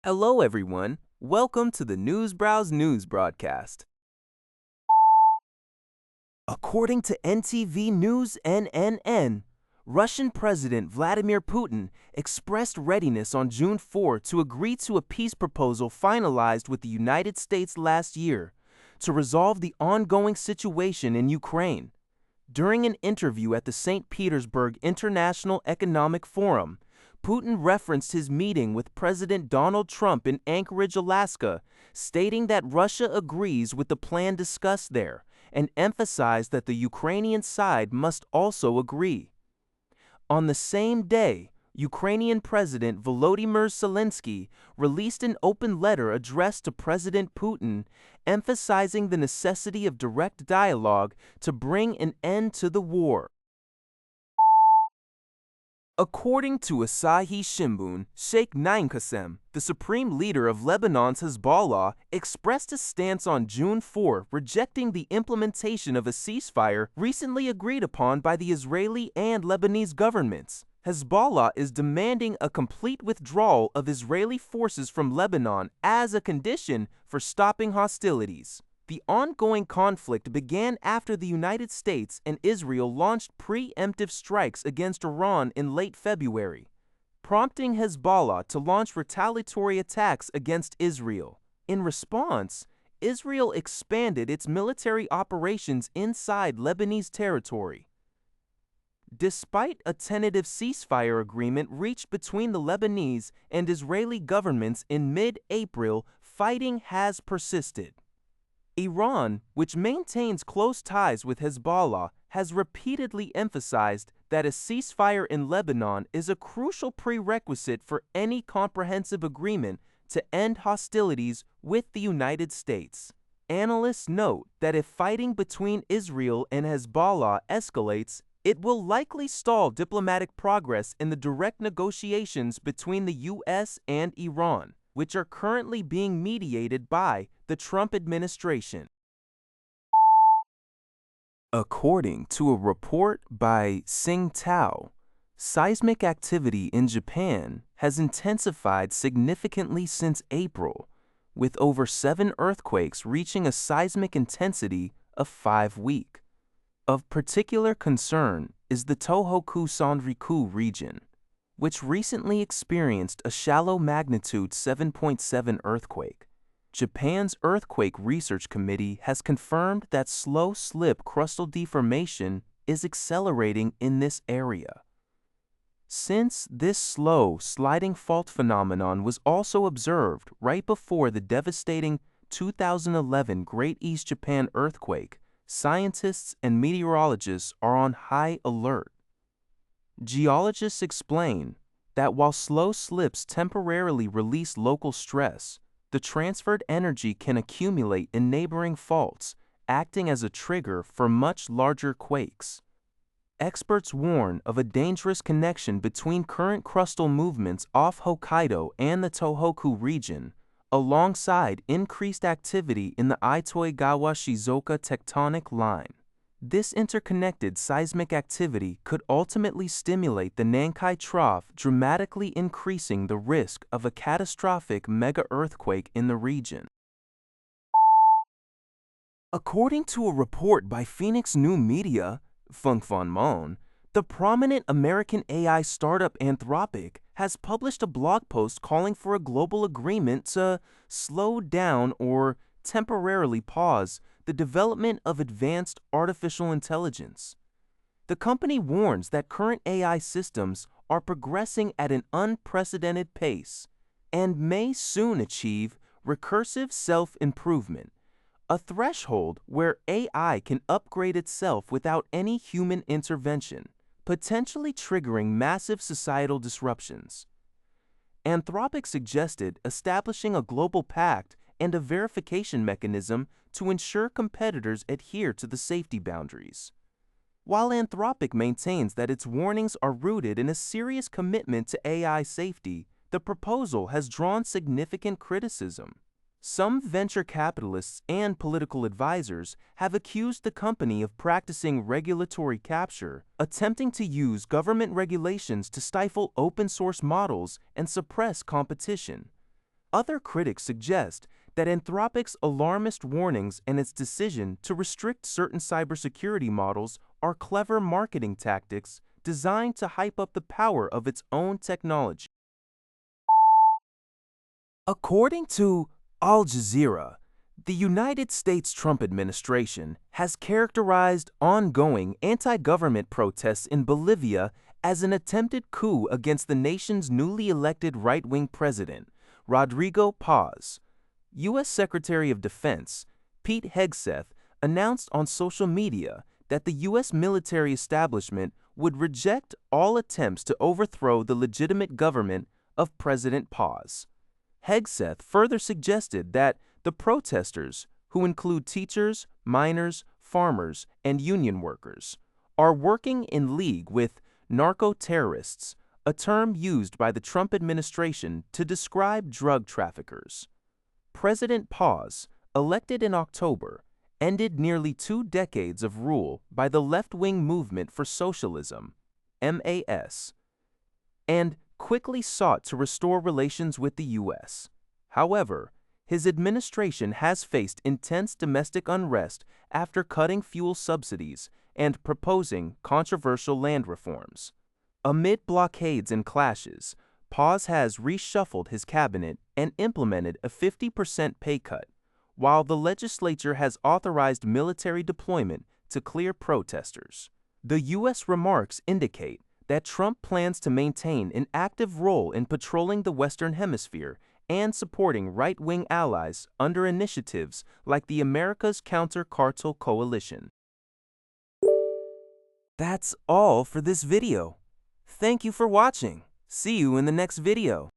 Hello, everyone. Welcome to the Newsbrowse News broadcast. According to NTV News NNN, Russian President Vladimir Putin expressed readiness on June 4 to agree to a peace proposal finalized with the United States last year to resolve the ongoing situation in Ukraine. During an interview at the St. Petersburg International Economic Forum, Putin referenced his meeting with President Donald Trump in Anchorage, Alaska, stating that Russia agrees with the plan discussed there and emphasized that the Ukrainian side must also agree. On the same day, Ukrainian President Volodymyr Zelensky released an open letter addressed to President Putin, emphasizing the necessity of direct dialogue to bring an end to the war. According to Asahi Shimbun, Sheikh Naim, the supreme leader of Lebanon's Hezbollah, expressed a stance on June 4, rejecting the implementation of a ceasefire recently agreed upon by the Israeli and Lebanese governments. Hezbollah is demanding a complete withdrawal of Israeli forces from Lebanon as a condition for stopping hostilities. The ongoing conflict began after the United States and Israel launched preemptive strikes against Iran in late February, prompting Hezbollah to launch retaliatory attacks against Israel. In response, Israel expanded its military operations inside Lebanese territory. Despite a tentative ceasefire agreement reached between the Lebanese and Israeli governments in mid-April, fighting has persisted. Iran, which maintains close ties with Hezbollah, has repeatedly emphasized that a ceasefire in Lebanon is a crucial prerequisite for any comprehensive agreement to end hostilities with the United States. Analysts note that if fighting between Israel and Hezbollah escalates, it will likely stall diplomatic progress in the direct negotiations between the U.S. and Iran, which are currently being mediated by the Trump administration. According to a report by Sing Tao, seismic activity in Japan has intensified significantly since April, with over 7 earthquakes reaching a seismic intensity of 5 week. Of particular concern is the Tohoku Sanriku region, which recently experienced a shallow magnitude 7.7 earthquake. Japan's Earthquake Research Committee has confirmed that slow-slip crustal deformation is accelerating in this area. Since this slow sliding fault phenomenon was also observed right before the devastating 2011 Great East Japan earthquake, scientists and meteorologists are on high alert. Geologists explain that while slow slips temporarily release local stress, the transferred energy can accumulate in neighboring faults, acting as a trigger for much larger quakes. Experts warn of a dangerous connection between current crustal movements off Hokkaido and the Tohoku region, alongside increased activity in the Itoigawa-Shizuoka tectonic line. This interconnected seismic activity could ultimately stimulate the Nankai Trough, dramatically increasing the risk of a catastrophic mega-earthquake in the region. According to a report by Phoenix New Media, Funk Von Mon, the prominent American AI startup Anthropic has published a blog post calling for a global agreement to slow down or temporarily pause the development of advanced artificial intelligence. The company warns that current AI systems are progressing at an unprecedented pace and may soon achieve recursive self-improvement, a threshold where AI can upgrade itself without any human intervention, potentially triggering massive societal disruptions. Anthropic suggested establishing a global pact and a verification mechanism to ensure competitors adhere to the safety boundaries. While Anthropic maintains that its warnings are rooted in a serious commitment to AI safety, the proposal has drawn significant criticism. Some venture capitalists and political advisors have accused the company of practicing regulatory capture, attempting to use government regulations to stifle open-source models and suppress competition. Other critics suggest that Anthropic's alarmist warnings and its decision to restrict certain cybersecurity models are clever marketing tactics designed to hype up the power of its own technology. According to Al Jazeera, the United States Trump administration has characterized ongoing anti-government protests in Bolivia as an attempted coup against the nation's newly elected right-wing president, Rodrigo Paz. U.S. Secretary of Defense Pete Hegseth announced on social media that the U.S. military establishment would reject all attempts to overthrow the legitimate government of President Paz. Hegseth further suggested that the protesters, who include teachers, miners, farmers, and union workers, are working in league with narco-terrorists, a term used by the Trump administration to describe drug traffickers. President Paz, elected in October, ended nearly 2 decades of rule by the left-wing Movement for Socialism, MAS, and quickly sought to restore relations with the U.S. However, his administration has faced intense domestic unrest after cutting fuel subsidies and proposing controversial land reforms. Amid blockades and clashes, Paz has reshuffled his cabinet and implemented a 50% pay cut, while the legislature has authorized military deployment to clear protesters. The U.S. remarks indicate that Trump plans to maintain an active role in patrolling the Western Hemisphere and supporting right-wing allies under initiatives like the America's Counter-Cartel Coalition. That's all for this video. Thank you for watching. See you in the next video.